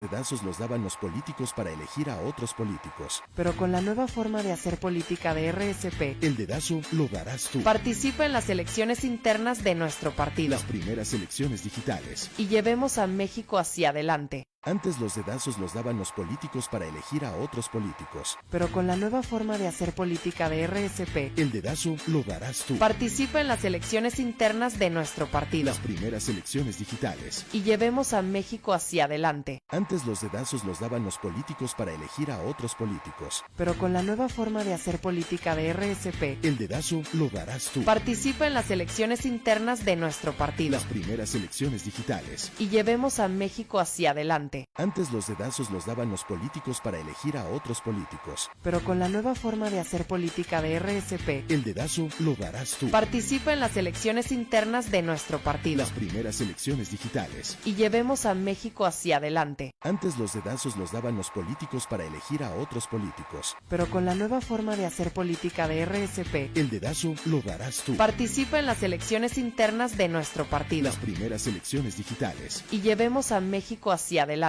Pedazos los daban los políticos para elegir a otros políticos. Pero con la nueva forma de hacer política de RSP, El dedazo lo darás tú. participa en las elecciones internas de nuestro partido Las primeras elecciones digitales. y llevemos a México hacia adelante. Antes los dedazos los daban los políticos para elegir a otros políticos. Pero con la nueva forma de hacer política de RSP, El dedazo lo darás tú. participa en las elecciones internas de nuestro partido Las primeras elecciones digitales. y llevemos a México hacia adelante. Antes los dedazos los daban los políticos para elegir a otros políticos. Pero con la nueva forma de hacer política de RSP, El dedazo lo darás tú. participa en las elecciones internas de nuestro partido Las primeras elecciones digitales. y llevemos a México hacia adelante. Antes los dedazos los daban los políticos para elegir a otros políticos. Pero con la nueva forma de hacer política de RSP, El dedazo lo darás tú. participa en las elecciones internas de nuestro partido Las primeras elecciones digitales. y llevemos a México hacia adelante. Antes los dedazos los daban los políticos para elegir a otros políticos. Pero con la nueva forma de hacer política de RSP, El dedazo lo darás tú. participa en las elecciones internas de nuestro partido Las primeras elecciones digitales. y llevemos a México hacia adelante.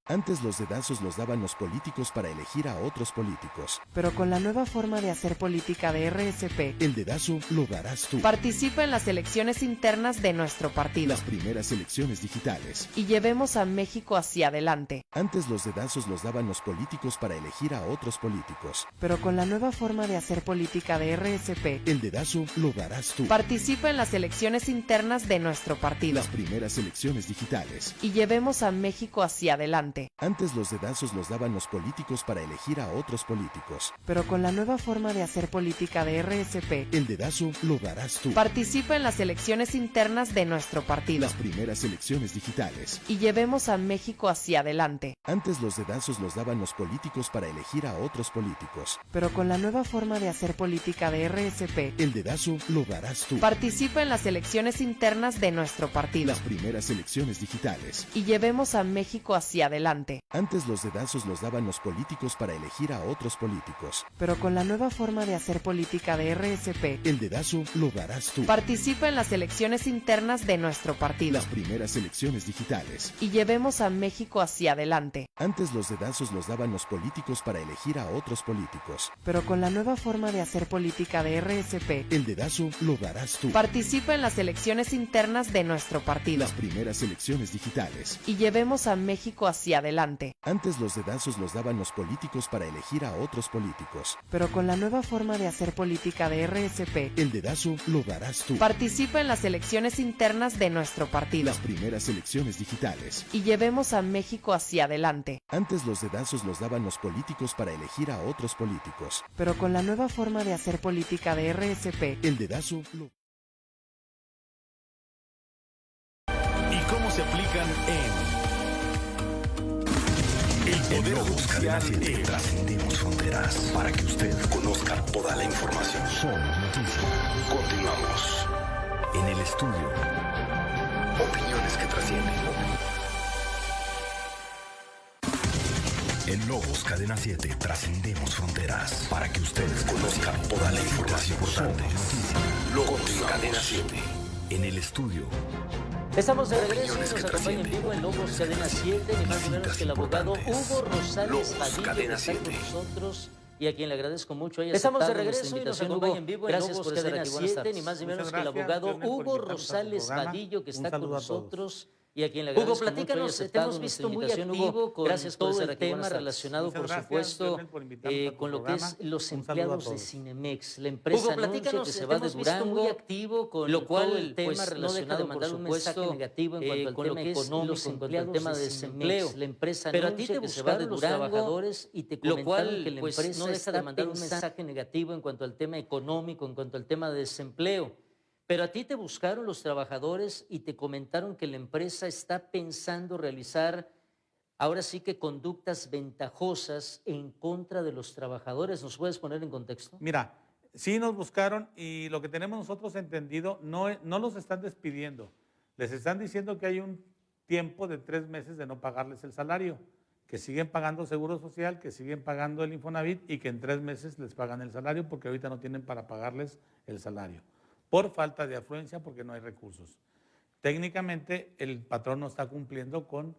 Antes los dedazos los daban los políticos para elegir a otros políticos. Pero con la nueva forma de hacer política de RSP, El dedazo lo darás tú. participa en las elecciones internas de nuestro partido Las primeras elecciones digitales. y llevemos a México hacia adelante. Antes los dedazos los daban los políticos para elegir a otros políticos. Pero con la nueva forma de hacer política de RSP, El dedazo lo darás tú. participa en las elecciones internas de nuestro partido Las primeras elecciones digitales. y llevemos a México hacia adelante. Antes los dedazos los daban los políticos para elegir a otros políticos. Pero con la nueva forma de hacer política de RSP, El dedazo lo darás tú. participa en las elecciones internas de nuestro partido Las primeras elecciones digitales. y llevemos a México hacia adelante. Antes los dedazos los daban los políticos para elegir a otros políticos. Pero con la nueva forma de hacer política de RSP, El dedazo lo darás tú. participa en las elecciones internas de nuestro partido Las primeras elecciones digitales. y llevemos a México hacia adelante. Antes los dedazos los daban los políticos para elegir a otros políticos. Pero con la nueva forma de hacer política de RSP, El dedazo lo darás tú. participa en las elecciones internas de nuestro partido Las primeras elecciones digitales. y llevemos a México hacia adelante. Antes los dedazos los daban los políticos para elegir a otros políticos. Pero con la nueva forma de hacer política de RSP, El dedazo lo darás tú. participa en las elecciones internas de nuestro partido Las primeras elecciones digitales. y llevemos a México hacia adelante. Antes los dedazos los daban los políticos para elegir a otros políticos. Pero con la nueva forma de hacer política de RSP, El dedazo lo darás tú. participa en las elecciones internas de nuestro partido Las primeras elecciones digitales. y llevemos a México hacia adelante. Antes los dedazos los daban los políticos para elegir a otros políticos. Pero con la nueva forma de hacer política de RSP, El dedazo lo... ¿Y cómo se aplican en el Poder Judicial? Trascendemos fronteras para que usted conozca toda la información. Somos noticias. Continuamos. En el estudio. Opiniones que trascienden. En Lobos Cadena 7 trascendemos fronteras para que usted conozca toda la información importante. Lobos Cadena 7. En el estudio. Estamos de regreso y Opiniones nos que acompaña en trascienden. vivo en Lobos Cadena 7, ni más ni menos que el abogado importantes. Hugo Rosales Lobos Padilla, Cadena que está con 7. nosotros y a quien le agradezco mucho. Estamos de aceptado regreso nuestra y nos invitación, acompaña Hugo. en vivo en Gracias Lobos por estar Cadena aquí. Buenas 7, tardes. ni más ni menos Muchas que el gracias, abogado Leonel, por Hugo invitarnos al Rosales programa. Vadillo, que Un está con saludo a todos. nosotros y a quien le Hugo, agradezco platícanos, mucho te aceptado hemos visto nuestra muy invitación, activo Hugo, con gracias por todo estar el aquí. tema Buenas tardes. relacionado, Muchas por gracias, supuesto, Leonel, por invitarnos a tu con lo que programa. es los Un saludo a empleados de todos. Cinemex. La empresa Hugo, anuncia platícanos, que se te va de hemos visto Durango, muy activo con lo cual todo el tema pues, no deja de relacionado, mandar por un mensaje supuesto, negativo en cuanto al con tema lo que es económico, los en cuanto al empleados tema de de desempleo. Cinemex. La empresa Pero a ti anuncia te que se va de buscaron los Durango, trabajadores y te lo comentaron cual que la pues, empresa no deja está de mandar un pensando mensaje negativo en cuanto al tema económico, en cuanto al tema de desempleo. Pero a ti te buscaron los trabajadores y te comentaron que la empresa está pensando realizar ahora sí que conductas ventajosas en contra de los trabajadores. ¿Nos puedes poner en contexto? Mira, sí nos buscaron y lo que tenemos nosotros entendido, no los están despidiendo. Les están diciendo que hay un tiempo de 3 meses de no pagarles el salario, que siguen pagando seguro social, que siguen pagando el Infonavit y que en 3 meses les pagan el salario porque ahorita no tienen para pagarles el salario. Por falta de afluencia, porque no hay recursos. Técnicamente el patrón no está cumpliendo con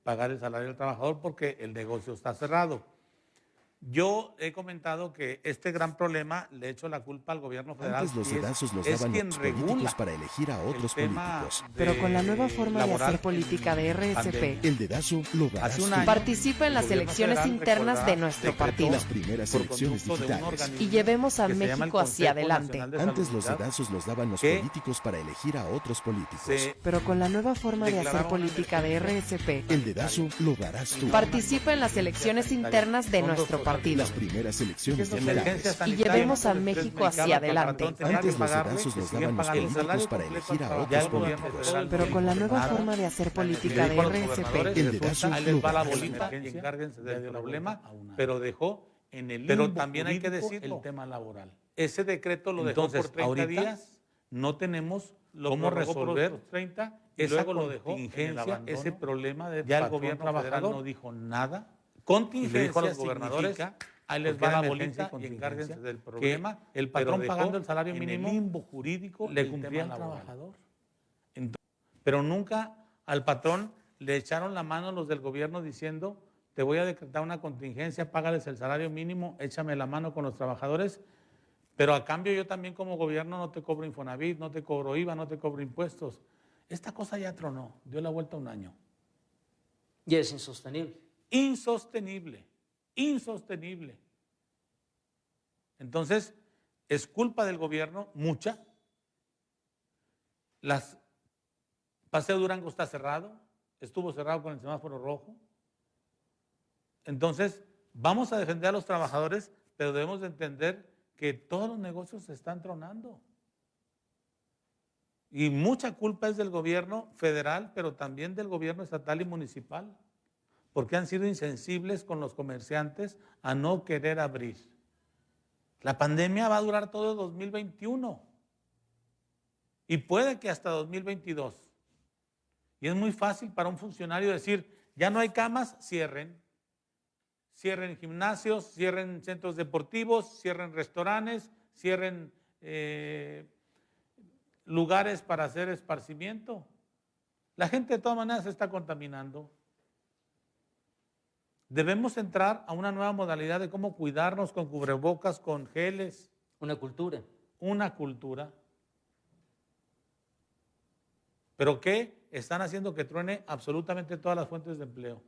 pagar el salario del trabajador porque el negocio está cerrado. Yo he comentado que este gran problema le echo la culpa al gobierno federal. Antes los y dedazos los es daban quien los regula políticos para elegir a otros políticos. Pero con la nueva forma de hacer política de RSP, El dedazo lo darás Hace un tú. año, participa en las el gobierno elecciones federal, internas de recordarás, nuestro decretó partido Las primeras por elecciones conducto de un digitales. organismo y llevemos a que se llama el México hacia Consejo adelante. Nacional de Antes los Salubridad, dedazos los daban los que políticos para elegir a otros políticos. se Pero con la nueva forma de hacer declararon política de RSP, El dedazo lo darás tú. participa en las elecciones internas de nuestro partido Las primeras elecciones emergencia digitales. sanitaria, llevemos a les México explicaba hacia que el adelante. patrón tenía Antes que los pagarle dedazos y los siguen daban los pagando el políticos salario para completo elegir a al otros trabajador. Ya el gobierno políticos. federal Pero con la no dijo nueva nada. forma de hacer Le política dijo de a los RSP, gobernadores, El resulta, dedazo ahí les va la lo bolita darás. y encárguense del problema, pero dejó en el Pero limbo también hay que jurídico decirlo. el tema laboral. Ese decreto lo dejó Entonces, por 30 ahorita días, no tenemos cómo prorrogó por resolver otros 30 y esa luego lo dejó en el contingencia, abandono. Ese problema de Ya el patrón gobierno trabajador federal no dijo nada. Contingencia y le dijo a los gobernadores, significa, ahí les porque va era la emergencia bolita y y encárguense contingencia, del problema. que el Pero patrón dejó pagando el salario en mínimo el limbo jurídico le el cumplía tema al laboral. trabajador. Pero nunca al patrón le echaron la mano los del gobierno diciendo, te voy a decretar una contingencia, págales el salario mínimo, échame la mano con los trabajadores, pero a cambio yo también como gobierno no te cobro Infonavit, no te cobro IVA, no te cobro impuestos. Esta cosa ya tronó, dio la vuelta un año. Ya es insostenible. Insostenible, insostenible. Entonces, es culpa del gobierno, mucha. Paseo Durango está cerrado, estuvo cerrado con el semáforo rojo. Entonces, vamos a defender a los trabajadores, pero debemos de entender que todos los negocios se están tronando. Y mucha culpa es del gobierno federal, pero también del gobierno estatal y municipal, porque han sido insensibles con los comerciantes a no querer abrir. La pandemia va a durar todo 2021 y puede que hasta 2022. Y es muy fácil para un funcionario decir, ya no hay camas, cierren. Cierren gimnasios, cierren centros deportivos, cierren restaurantes, cierren lugares para hacer esparcimiento. La gente de todas maneras se está contaminando. Debemos entrar a una nueva modalidad de cómo cuidarnos con cubrebocas, con geles. Una cultura. Una cultura. ¿Pero qué? Están haciendo que truene absolutamente todas las fuentes de empleo.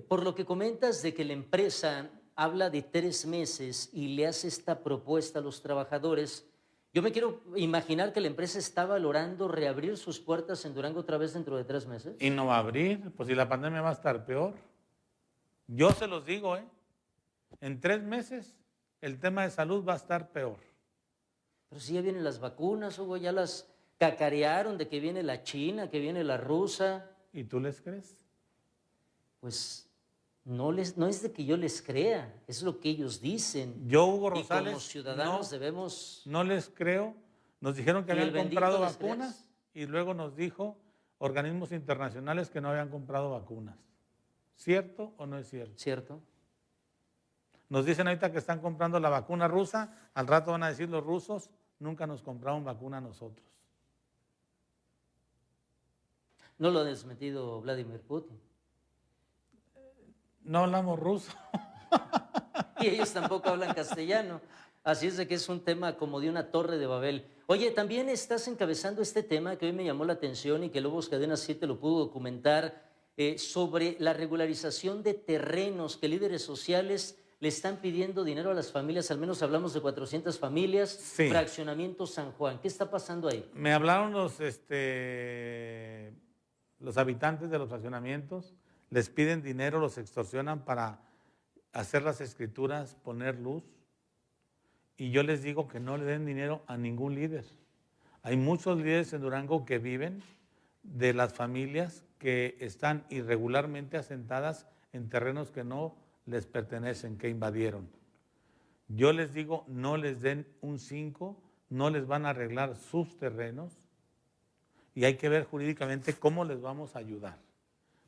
Por lo que comentas de que la empresa habla de 3 meses y le hace esta propuesta a los trabajadores, yo me quiero imaginar que la empresa está valorando reabrir sus puertas en Durango otra vez dentro de 3 meses. Y no va a abrir, pues si la pandemia va a estar peor. Yo se los digo, en 3 meses el tema de salud va a estar peor. Pero si ya vienen las vacunas, Hugo, ya las cacarearon de que viene la china, que viene la rusa. ¿Y tú les crees? Pues no es de que yo les crea, es lo que ellos dicen. Yo, Hugo Y Rosales, como ciudadanos debemos... no les creo. Nos dijeron que ¿Y el habían bendito comprado les vacunas crees? y luego nos dijo organismos internacionales que no habían comprado vacunas. ¿Cierto o no es cierto? ¿Cierto? Nos dicen ahorita que están comprando la vacuna rusa, al rato van a decir los rusos, nunca nos compraron vacuna a nosotros. No lo ha desmentido Vladimir Putin. No hablamos ruso. Y ellos tampoco hablan castellano. Así es de que es un tema como de una torre de Babel. Oye, también estás encabezando este tema que hoy me llamó la atención y que Lobos Cadena 7 lo pudo documentar, sobre la regularización de terrenos que líderes sociales le están pidiendo dinero a las familias, al menos hablamos de 400 familias, Sí. Fraccionamiento San Juan. ¿Qué está pasando ahí? Me hablaron los habitantes de los fraccionamientos, les piden dinero, los extorsionan para hacer las escrituras, poner luz, y yo les digo que no le den dinero a ningún líder. Hay muchos líderes en Durango que viven de las familias que están irregularmente asentadas en terrenos que no les pertenecen, que invadieron. Yo les digo, no les den un 5, no les van a arreglar sus terrenos y hay que ver jurídicamente cómo les vamos a ayudar.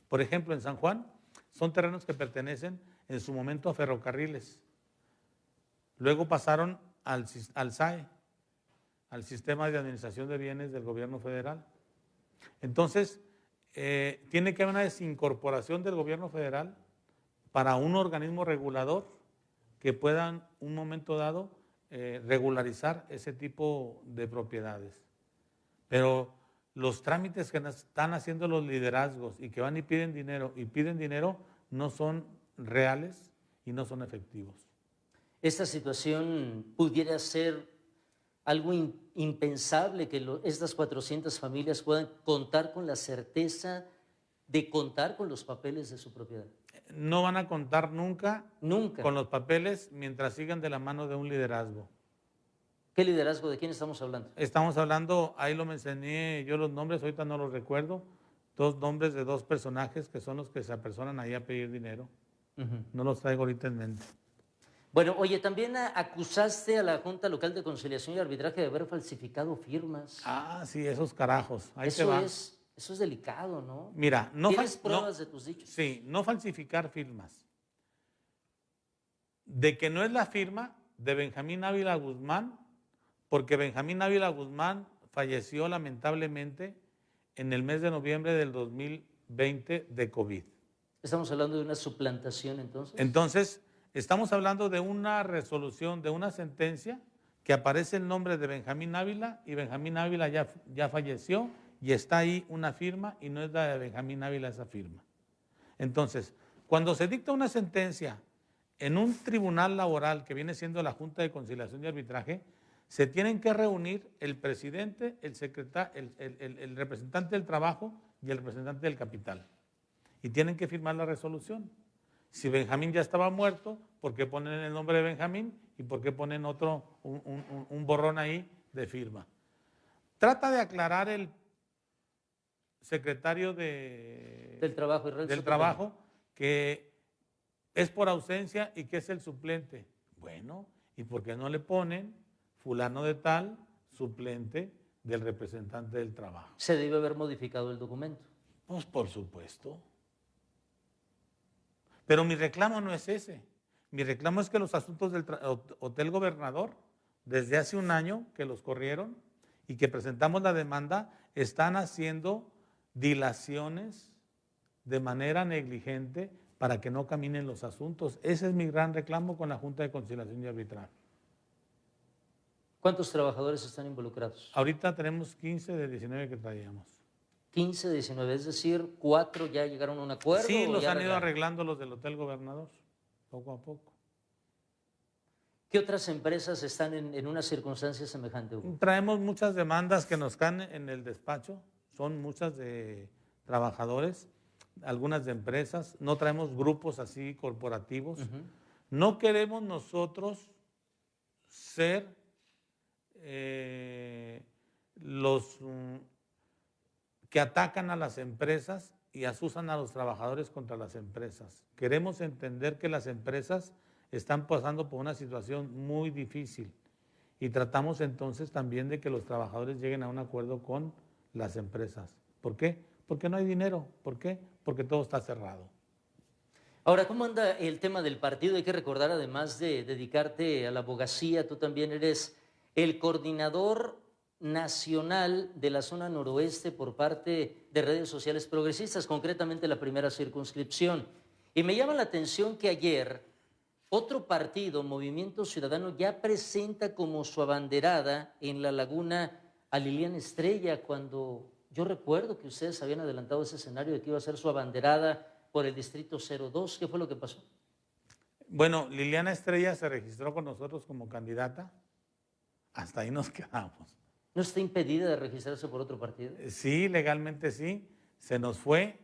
Por ejemplo, en San Juan son terrenos que pertenecen en su momento a ferrocarriles. Luego pasaron al SAE, al Sistema de Administración de Bienes del Gobierno Federal. Entonces, tiene que haber una desincorporación del gobierno federal para un organismo regulador que pueda en un momento dado regularizar ese tipo de propiedades. Pero los trámites que están haciendo los liderazgos y que van y piden dinero no son reales y no son efectivos. Esta situación pudiera ser algo impensable, que estas 400 familias puedan contar con la certeza de contar con los papeles de su propiedad. No van a contar nunca Nunca. con los papeles mientras sigan de la mano de un liderazgo. ¿Qué liderazgo? ¿De quién estamos hablando? Estamos hablando, ahí lo mencioné yo los nombres, ahorita no los recuerdo, 2 nombres de 2 personajes que son los que se apersonan ahí a pedir dinero. No los traigo ahorita en mente. Bueno, oye, también acusaste a la Junta Local de Conciliación y Arbitraje de haber falsificado firmas. Ah, sí, esos carajos. Ahí te va. Eso es delicado, ¿no? Mira, ¿Tienes pruebas de tus dichos? Sí, no falsificar firmas. De que no es la firma de Benjamín Ávila Guzmán, porque Benjamín Ávila Guzmán falleció lamentablemente en el mes de noviembre del 2020 de COVID. ¿Estamos hablando de una suplantación entonces? Entonces, estamos hablando de una resolución, de una sentencia que aparece el nombre de Benjamín Ávila y Benjamín Ávila ya falleció y está ahí una firma y no es la de Benjamín Ávila esa firma. Entonces, cuando se dicta una sentencia en un tribunal laboral que viene siendo la Junta de Conciliación y Arbitraje, se tienen que reunir el presidente, el secretario, el representante del trabajo y el representante del capital. Y tienen que firmar la resolución. Si Benjamín ya estaba muerto, ¿por qué ponen el nombre de Benjamín? ¿Y por qué ponen un borrón ahí de firma? Trata de aclarar el secretario del trabajo que es por ausencia y que es el suplente. Bueno, ¿y por qué no le ponen fulano de tal, suplente del representante del trabajo? Se debe haber modificado el documento. Pues por supuesto. Pero mi reclamo no es ese. Mi reclamo es que los asuntos del Hotel Gobernador, desde hace un año que los corrieron y que presentamos la demanda, están haciendo dilaciones de manera negligente para que no caminen los asuntos. Ese es mi gran reclamo con la Junta de Conciliación y Arbitraje. ¿Cuántos trabajadores están involucrados? Ahorita tenemos 15 de 19 que traíamos. 15, 19, es decir, 4 ya llegaron a un acuerdo. Sí, los han ido arreglando los del Hotel Gobernador, poco a poco. ¿Qué otras empresas están en una circunstancia semejante, Hugo? Traemos muchas demandas que nos caen en el despacho, son muchas de trabajadores, algunas de empresas, no traemos grupos así corporativos. No queremos nosotros ser los que atacan a las empresas y asusan a los trabajadores contra las empresas. Queremos entender que las empresas están pasando por una situación muy difícil y tratamos entonces también de que los trabajadores lleguen a un acuerdo con las empresas. ¿Por qué? Porque no hay dinero. ¿Por qué? Porque todo está cerrado. Ahora, ¿cómo anda el tema del partido? Hay que recordar, además de dedicarte a la abogacía, tú también eres el coordinador nacional de la zona noroeste por parte de redes sociales progresistas, concretamente la primera circunscripción. Y me llama la atención que ayer otro partido, Movimiento Ciudadano, ya presenta como su abanderada en La Laguna a Liliana Estrella, cuando yo recuerdo que ustedes habían adelantado ese escenario de que iba a ser su abanderada por el distrito 02. ¿Qué fue lo que pasó? Bueno, Liliana Estrella se registró con nosotros como candidata. Hasta ahí nos quedamos. ¿No está impedida de registrarse por otro partido? Sí, legalmente sí. Se nos fue,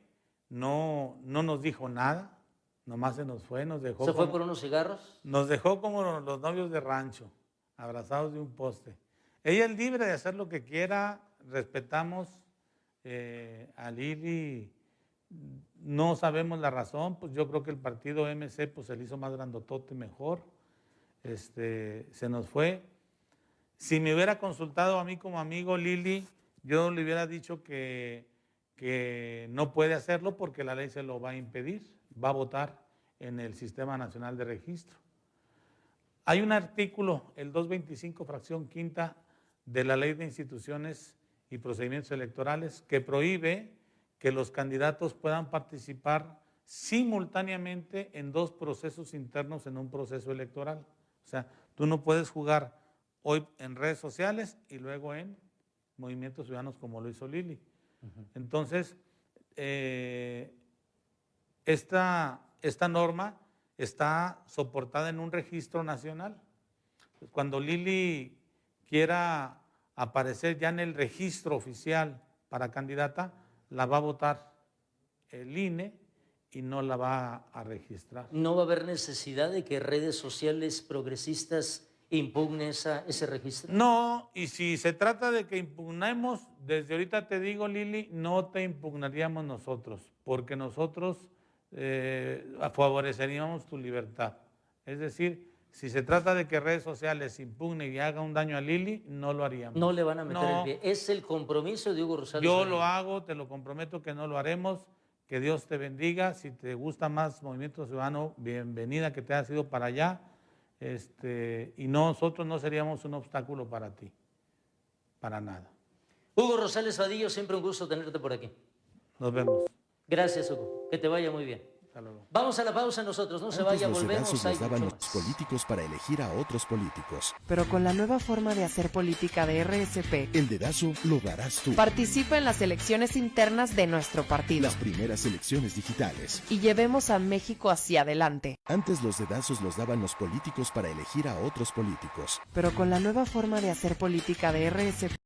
no nos dijo nada, nomás se nos fue, nos dejó. ¿Se fue por unos cigarros? Nos dejó como los novios de rancho, abrazados de un poste. Ella es libre de hacer lo que quiera, respetamos a Lili, no sabemos la razón, pues yo creo que el partido MC pues se le hizo más grandotote mejor, se nos fue. Si me hubiera consultado a mí como amigo Lili, yo le hubiera dicho que no puede hacerlo porque la ley se lo va a impedir, va a votar en el Sistema Nacional de Registro. Hay un artículo, el 225, fracción quinta, de la Ley de Instituciones y Procedimientos Electorales, que prohíbe que los candidatos puedan participar simultáneamente en dos procesos internos en un proceso electoral. O sea, tú no puedes jugar hoy en redes sociales y luego en movimientos ciudadanos como lo hizo Lili. Entonces, esta norma está soportada en un registro nacional. Cuando Lili quiera aparecer ya en el registro oficial para candidata, la va a votar el INE y no la va a registrar. ¿No va a haber necesidad de que redes sociales progresistas impugnen ese registro? No, y si se trata de que impugnemos, desde ahorita te digo, Lili, no te impugnaríamos nosotros, porque nosotros favoreceríamos tu libertad. Es decir, si se trata de que redes sociales impugnen y haga un daño a Lili, no lo haríamos. No le van a meter No. el pie. Es el compromiso de Hugo Rosales. Yo Rodríguez. lo hago, te lo comprometo que no lo haremos. Que Dios te bendiga. Si te gusta más Movimiento Ciudadano, bienvenida que te has ido para allá. Y nosotros no seríamos un obstáculo para ti. Para nada. Hugo Rosales Vadillo, siempre un gusto tenerte por aquí. Nos vemos. Gracias, Hugo. Que te vaya muy bien. Hasta luego. Vamos a la pausa nosotros. No se Antes vaya, los volvemos. dedazos Hay los daban mucho los más. políticos para elegir a otros políticos. Pero con la nueva forma de hacer política de RSP, El dedazo lo darás tú. participa en las elecciones internas de nuestro partido Las primeras elecciones digitales. y llevemos a México hacia adelante. Antes los dedazos los daban los políticos para elegir a otros políticos. Pero con la nueva forma de hacer política de RSP,